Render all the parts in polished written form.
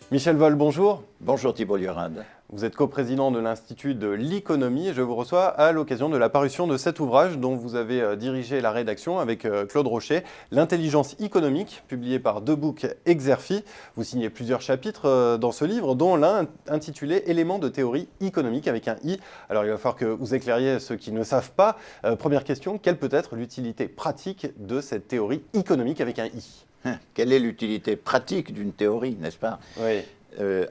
Michel Vol, bonjour. Bonjour Thibault Liorade. Vous êtes coprésident de l'Institut de l'économie et je vous reçois à l'occasion de la parution de cet ouvrage dont vous avez dirigé la rédaction avec Claude Rocher, L'intelligence économique, publié par Debook Exerfi. Vous signez plusieurs chapitres dans ce livre, dont l'un intitulé Éléments de théorie économique avec un I. Alors il va falloir que vous éclairiez ceux qui ne savent pas. Première question, quelle peut être l'utilité pratique de cette théorie économique avec un I? Quelle est l'utilité pratique d'une théorie, n'est-ce pas? Oui.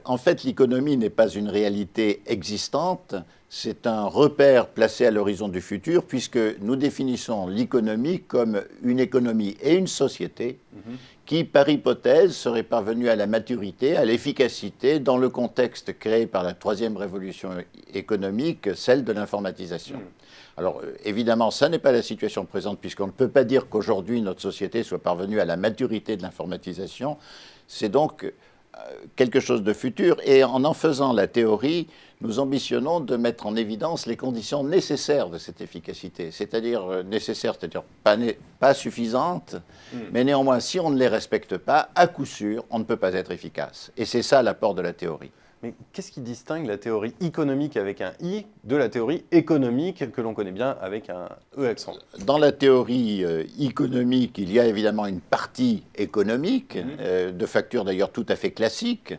En fait, l'économie n'est pas une réalité existante, c'est un repère placé à l'horizon du futur, puisque nous définissons l'économie comme une économie et une société qui, par hypothèse, serait parvenue à la maturité, à l'efficacité, dans le contexte créé par la troisième révolution économique, celle de l'informatisation. Alors, évidemment, ça n'est pas la situation présente, puisqu'on ne peut pas dire qu'aujourd'hui notre société soit parvenue à la maturité de l'informatisation. C'est donc quelque chose de futur, et en faisant la théorie, nous ambitionnons de mettre en évidence les conditions nécessaires de cette efficacité, c'est-à-dire nécessaires, c'est-à-dire pas suffisantes, mais néanmoins, si on ne les respecte pas, à coup sûr, on ne peut pas être efficace. Et c'est ça l'apport de la théorie. Mais qu'est-ce qui distingue la théorie économique avec un I de la théorie économique que l'on connaît bien avec un E accent? Dans la théorie économique, il y a évidemment une partie économique, de facture d'ailleurs tout à fait classique.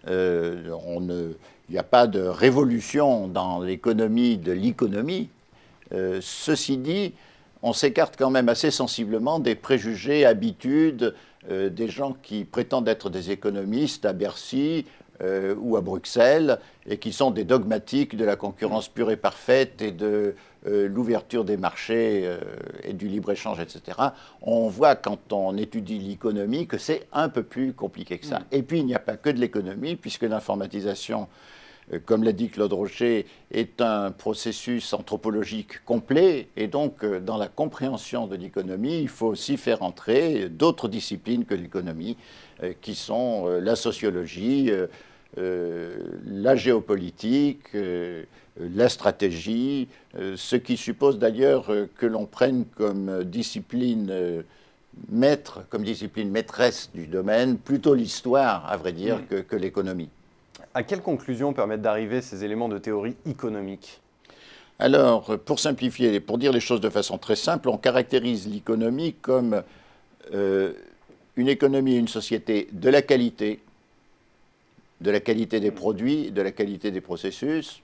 Il n'y a pas de révolution dans l'économie de l'économie. Ceci dit, on s'écarte quand même assez sensiblement des préjugés, habitudes des gens qui prétendent être des économistes à Bercy, ou à Bruxelles, et qui sont des dogmatiques de la concurrence pure et parfaite et de l'ouverture des marchés et du libre-échange, etc. On voit quand on étudie l'économie que c'est un peu plus compliqué que ça. Et puis il n'y a pas que de l'économie, puisque l'informatisation, comme l'a dit Claude Rocher, est un processus anthropologique complet, et donc dans la compréhension de l'économie, il faut aussi faire entrer d'autres disciplines que l'économie, qui sont la sociologie, la géopolitique, la stratégie, ce qui suppose d'ailleurs que l'on prenne comme discipline maître, comme discipline maîtresse du domaine, plutôt l'histoire, à vrai dire, que l'économie. À quelle conclusion permettent d'arriver ces éléments de théorie économique? Alors, pour simplifier, pour dire les choses de façon très simple, on caractérise l'économie comme une économie et une société de la qualité des produits, de la qualité des processus,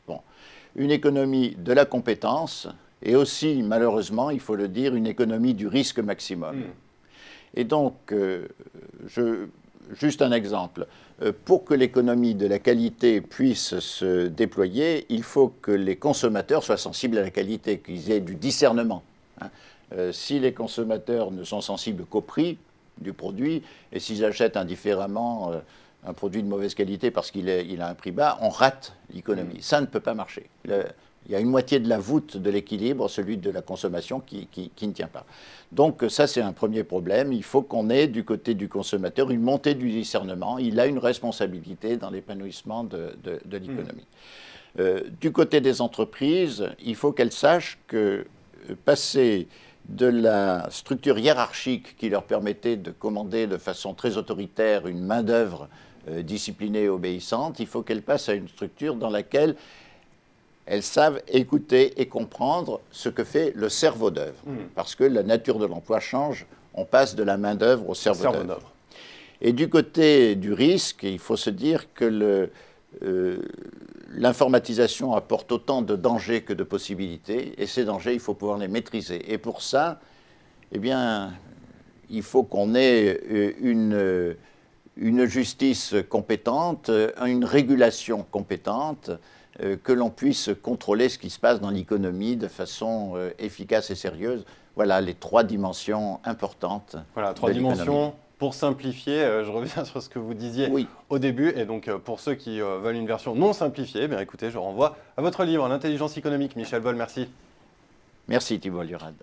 une économie de la compétence, et aussi, malheureusement, il faut le dire, une économie du risque maximum. Et donc, juste un exemple, pour que l'économie de la qualité puisse se déployer, il faut que les consommateurs soient sensibles à la qualité, qu'ils aient du discernement. Si les consommateurs ne sont sensibles qu'au prix du produit, et s'ils achètent indifféremment un produit de mauvaise qualité parce qu'il a un prix bas, on rate l'économie. Ça ne peut pas marcher. Il y a une moitié de la voûte de l'équilibre, celui de la consommation, qui ne tient pas. Donc ça, c'est un premier problème. Il faut qu'on ait du côté du consommateur une montée du discernement. Il a une responsabilité dans l'épanouissement de l'économie. Du côté des entreprises, il faut qu'elles sachent que passer de la structure hiérarchique qui leur permettait de commander de façon très autoritaire une main-d'œuvre disciplinée et obéissante, il faut qu'elles passent à une structure dans laquelle elles savent écouter et comprendre ce que fait le cerveau d'œuvre. Parce que la nature de l'emploi change, on passe de la main-d'œuvre au cerveau d'œuvre. Et du côté du risque, il faut se dire que l'informatisation apporte autant de dangers que de possibilités, et ces dangers, il faut pouvoir les maîtriser. Et pour ça, eh bien, il faut qu'on ait une justice compétente, une régulation compétente, que l'on puisse contrôler ce qui se passe dans l'économie de façon efficace et sérieuse. Voilà les trois dimensions importantes. Voilà, trois dimensions. Pour simplifier, je reviens sur ce que vous disiez au début. Et donc, pour ceux qui veulent une version non simplifiée, bien écoutez, je renvoie à votre livre, L'intelligence économique. Michel Vol, merci. Merci Thibault Liorade.